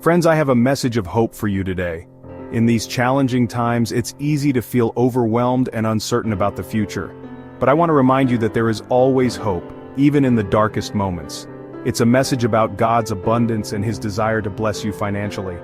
Friends, I have a message of hope for you today. In these challenging times, it's easy to feel overwhelmed and uncertain about the future. But I want to remind you that there is always hope, even in the darkest moments. It's a message about God's abundance and His desire to bless you financially.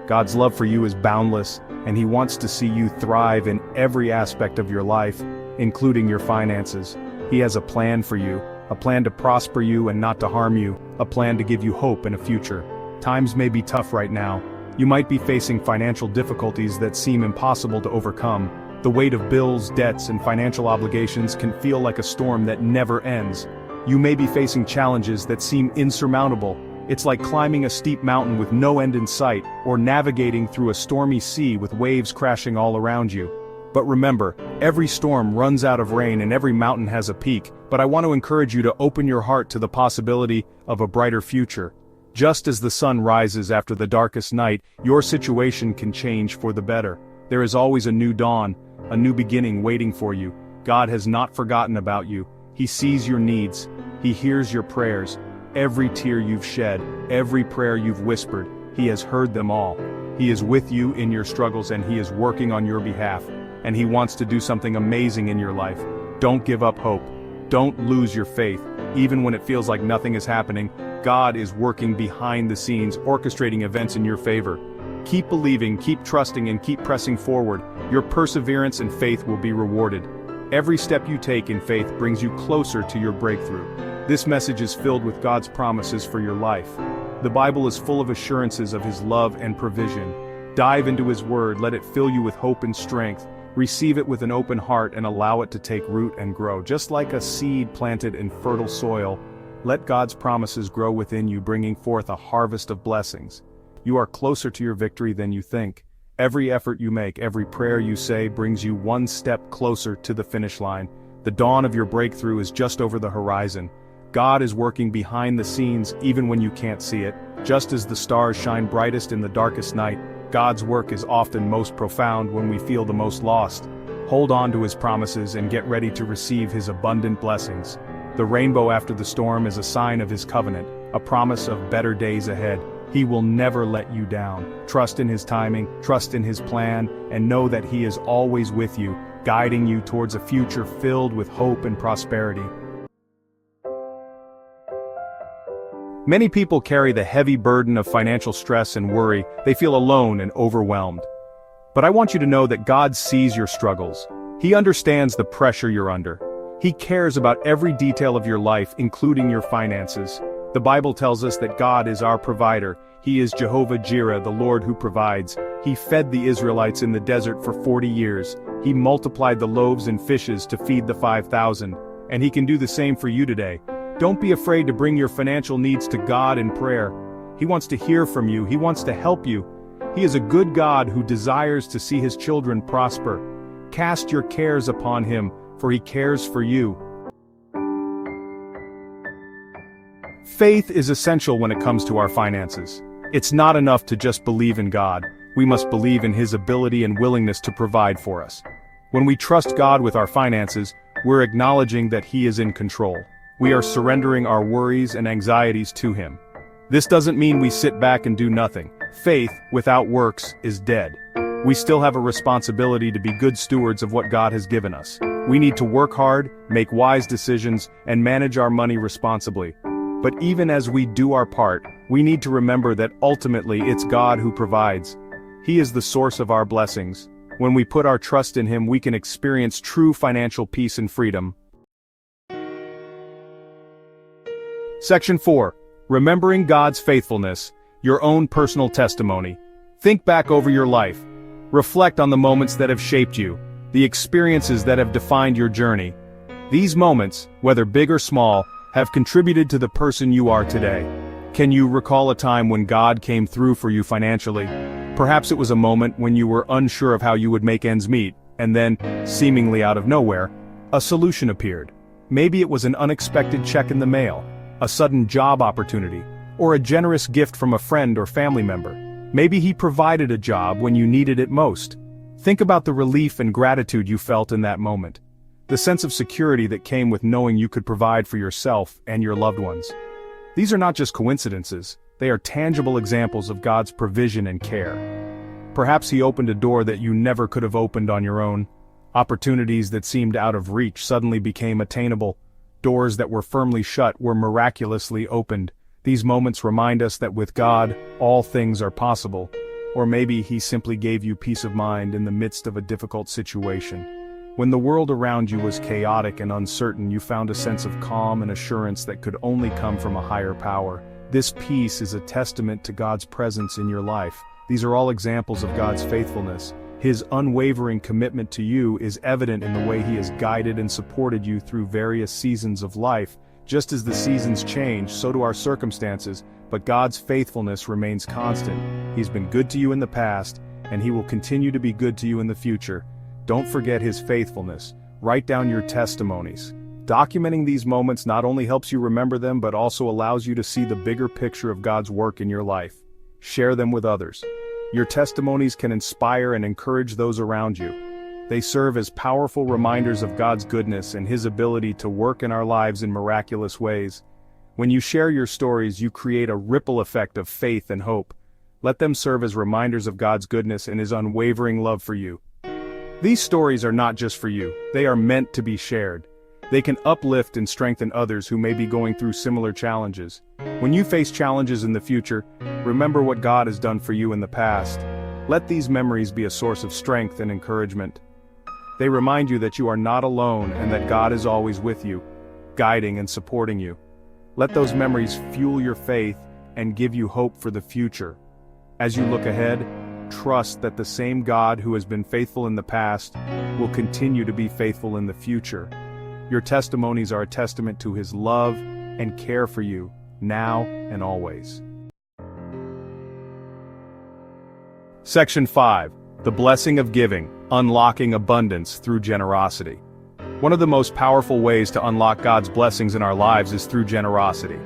God's love for you is boundless, and He wants to see you thrive in every aspect of your life, including your finances. He has a plan for you, a plan to prosper you and not to harm you, a plan to give you hope and a future. Times may be tough right now. You might be facing financial difficulties that seem impossible to overcome. The weight of bills, debts, and financial obligations can feel like a storm that never ends. You may be facing challenges that seem insurmountable. It's like climbing a steep mountain with no end in sight, or navigating through a stormy sea with waves crashing all around you. But remember, every storm runs out of rain and every mountain has a peak, but I want to encourage you to open your heart to the possibility of a brighter future. Just as the sun rises after the darkest night, your situation can change for the better. There is always a new dawn, a new beginning waiting for you. God has not forgotten about you. He sees your needs. He hears your prayers. Every tear you've shed, every prayer you've whispered, He has heard them all. He is with you in your struggles and He is working on your behalf. And He wants to do something amazing in your life. Don't give up hope. Don't lose your faith. Even when it feels like nothing is happening, God is working behind the scenes, orchestrating events in your favor. Keep believing, keep trusting, and keep pressing forward. Your perseverance and faith will be rewarded. Every step you take in faith brings you closer to your breakthrough. This message is filled with God's promises for your life. The Bible is full of assurances of His love and provision. Dive into His Word, let it fill you with hope and strength. Receive it with an open heart and allow it to take root and grow. Just like a seed planted in fertile soil, let God's promises grow within you, bringing forth a harvest of blessings. You are closer to your victory than you think. Every effort you make, every prayer you say brings you one step closer to the finish line. The dawn of your breakthrough is just over the horizon. God is working behind the scenes even when you can't see it. Just as the stars shine brightest in the darkest night, God's work is often most profound when we feel the most lost. Hold on to His promises and get ready to receive His abundant blessings. The rainbow after the storm is a sign of His covenant, a promise of better days ahead. He will never let you down. Trust in His timing, trust in His plan, and know that He is always with you, guiding you towards a future filled with hope and prosperity. Many people carry the heavy burden of financial stress and worry. They feel alone and overwhelmed. But I want you to know that God sees your struggles. He understands the pressure you're under. He cares about every detail of your life, including your finances. The Bible tells us that God is our provider. He is Jehovah Jireh, the Lord who provides. He fed the Israelites in the desert for 40 years. He multiplied the loaves and fishes to feed the 5,000. And He can do the same for you today. Don't be afraid to bring your financial needs to God in prayer. He wants to hear from you. He wants to help you. He is a good God who desires to see His children prosper. Cast your cares upon Him, for He cares for you. Faith is essential when it comes to our finances. It's not enough to just believe in God. We must believe in His ability and willingness to provide for us. When we trust God with our finances, we're acknowledging that He is in control. We are surrendering our worries and anxieties to Him. This doesn't mean we sit back and do nothing. Faith without works is dead. We still have a responsibility to be good stewards of what God has given us. We need to work hard, make wise decisions, and manage our money responsibly. But even as we do our part, we need to remember that ultimately it's God who provides. He is the source of our blessings. When we put our trust in Him, we can experience true financial peace and freedom. Section 4. Remembering God's faithfulness, your own personal testimony. Think back over your life. Reflect on the moments that have shaped you, the experiences that have defined your journey. These moments, whether big or small, have contributed to the person you are today. Can you recall a time when God came through for you financially? Perhaps it was a moment when you were unsure of how you would make ends meet, and then, seemingly out of nowhere, a solution appeared. Maybe it was an unexpected check in the mail, a sudden job opportunity, or a generous gift from a friend or family member. Maybe He provided a job when you needed it most. Think about the relief and gratitude you felt in that moment. The sense of security that came with knowing you could provide for yourself and your loved ones. These are not just coincidences. They are tangible examples of God's provision and care. Perhaps He opened a door that you never could have opened on your own. Opportunities that seemed out of reach suddenly became attainable. Doors that were firmly shut were miraculously opened. These moments remind us that with God, all things are possible. Or maybe He simply gave you peace of mind in the midst of a difficult situation. When the world around you was chaotic and uncertain, you found a sense of calm and assurance that could only come from a higher power. This peace is a testament to God's presence in your life. These are all examples of God's faithfulness. His unwavering commitment to you is evident in the way He has guided and supported you through various seasons of life. Just as the seasons change, so do our circumstances, but God's faithfulness remains constant. He's been good to you in the past, and He will continue to be good to you in the future. Don't forget His faithfulness. Write down your testimonies. Documenting these moments not only helps you remember them, but also allows you to see the bigger picture of God's work in your life. Share them with others. Your testimonies can inspire and encourage those around you. They serve as powerful reminders of God's goodness and His ability to work in our lives in miraculous ways. When you share your stories, you create a ripple effect of faith and hope. Let them serve as reminders of God's goodness and His unwavering love for you. These stories are not just for you, they are meant to be shared. They can uplift and strengthen others who may be going through similar challenges. When you face challenges in the future, remember what God has done for you in the past. Let these memories be a source of strength and encouragement. They remind you that you are not alone and that God is always with you, guiding and supporting you. Let those memories fuel your faith and give you hope for the future. As you look ahead, trust that the same God who has been faithful in the past will continue to be faithful in the future. Your testimonies are a testament to His love and care for you, now and always. Section 5. The Blessing of Giving, Unlocking Abundance Through Generosity. One of the most powerful ways to unlock God's blessings in our lives is through generosity.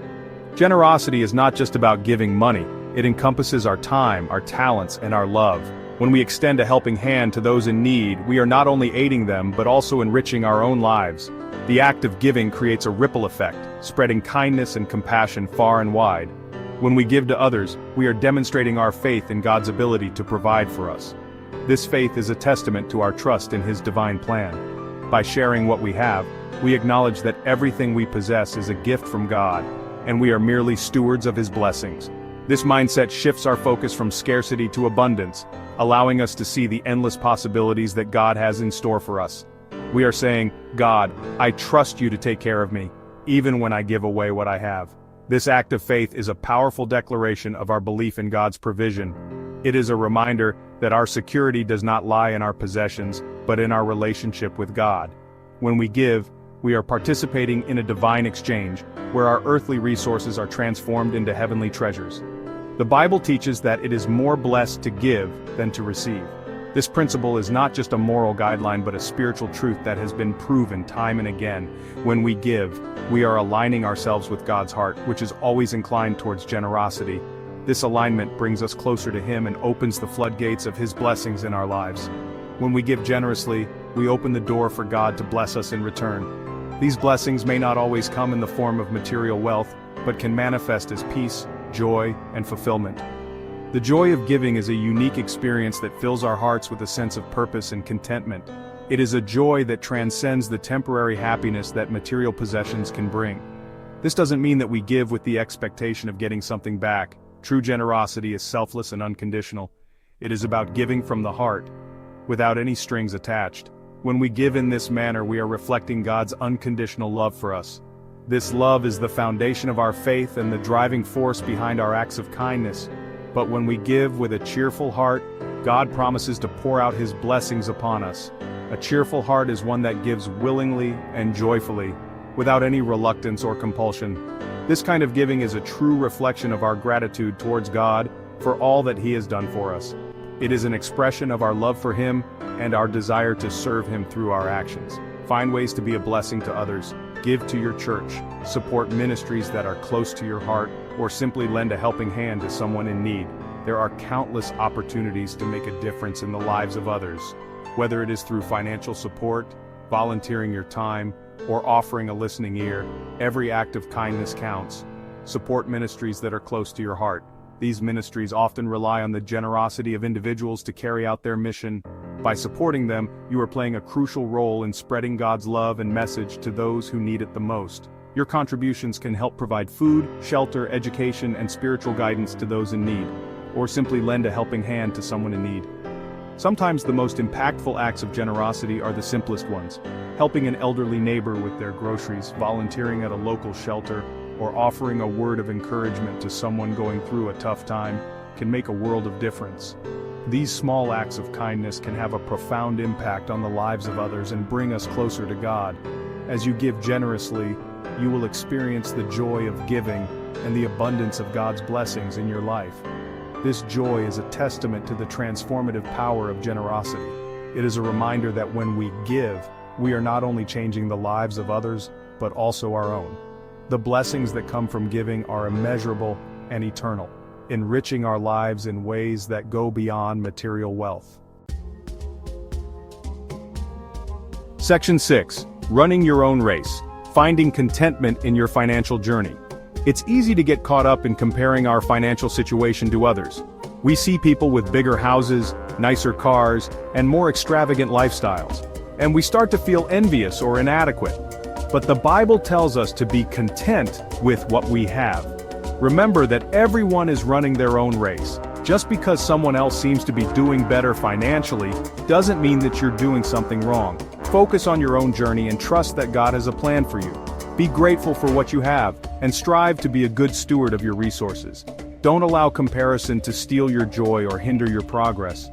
Generosity is not just about giving money, it encompasses our time, our talents, and our love. When we extend a helping hand to those in need, we are not only aiding them but also enriching our own lives. The act of giving creates a ripple effect, spreading kindness and compassion far and wide. When we give to others, we are demonstrating our faith in God's ability to provide for us. This faith is a testament to our trust in His divine plan. By sharing what we have, we acknowledge that everything we possess is a gift from God, and we are merely stewards of His blessings. This mindset shifts our focus from scarcity to abundance, allowing us to see the endless possibilities that God has in store for us. We are saying, God, I trust you to take care of me, even when I give away what I have. This act of faith is a powerful declaration of our belief in God's provision. It is a reminder that our security does not lie in our possessions, but in our relationship with God. When we give, we are participating in a divine exchange, where our earthly resources are transformed into heavenly treasures. The Bible teaches that it is more blessed to give than to receive. This principle is not just a moral guideline but a spiritual truth that has been proven time and again. When we give, we are aligning ourselves with God's heart, which is always inclined towards generosity. This alignment brings us closer to Him and opens the floodgates of His blessings in our lives. When we give generously, we open the door for God to bless us in return. These blessings may not always come in the form of material wealth, but can manifest as peace, joy, and fulfillment. The joy of giving is a unique experience that fills our hearts with a sense of purpose and contentment. It is a joy that transcends the temporary happiness that material possessions can bring. This doesn't mean that we give with the expectation of getting something back. True generosity is selfless and unconditional. It is about giving from the heart, without any strings attached. When we give in this manner, we are reflecting God's unconditional love for us. This love is the foundation of our faith and the driving force behind our acts of kindness. But when we give with a cheerful heart, God promises to pour out His blessings upon us. A cheerful heart is one that gives willingly and joyfully, without any reluctance or compulsion. This kind of giving is a true reflection of our gratitude towards God for all that He has done for us. It is an expression of our love for Him and our desire to serve Him through our actions. Find ways to be a blessing to others. Give to your church, support ministries that are close to your heart, or simply lend a helping hand to someone in need. There are countless opportunities to make a difference in the lives of others. Whether it is through financial support, volunteering your time, or offering a listening ear, every act of kindness counts. Support ministries that are close to your heart. These ministries often rely on the generosity of individuals to carry out their mission. By supporting them, you are playing a crucial role in spreading God's love and message to those who need it the most. Your contributions can help provide food, shelter, education, and spiritual guidance to those in need, or simply lend a helping hand to someone in need. Sometimes the most impactful acts of generosity are the simplest ones. Helping an elderly neighbor with their groceries, volunteering at a local shelter, or offering a word of encouragement to someone going through a tough time can make a world of difference. These small acts of kindness can have a profound impact on the lives of others and bring us closer to God. As you give generously, you will experience the joy of giving and the abundance of God's blessings in your life. This joy is a testament to the transformative power of generosity. It is a reminder that when we give, we are not only changing the lives of others, but also our own. The blessings that come from giving are immeasurable and eternal, enriching our lives in ways that go beyond material wealth. Section 6. Running your own race. Finding contentment in your financial journey. It's easy to get caught up in comparing our financial situation to others. We see people with bigger houses, nicer cars, and more extravagant lifestyles, and we start to feel envious or inadequate. But the Bible tells us to be content with what we have. Remember that everyone is running their own race. Just because someone else seems to be doing better financially, doesn't mean that you're doing something wrong. Focus on your own journey and trust that God has a plan for you. Be grateful for what you have, and strive to be a good steward of your resources. Don't allow comparison to steal your joy or hinder your progress.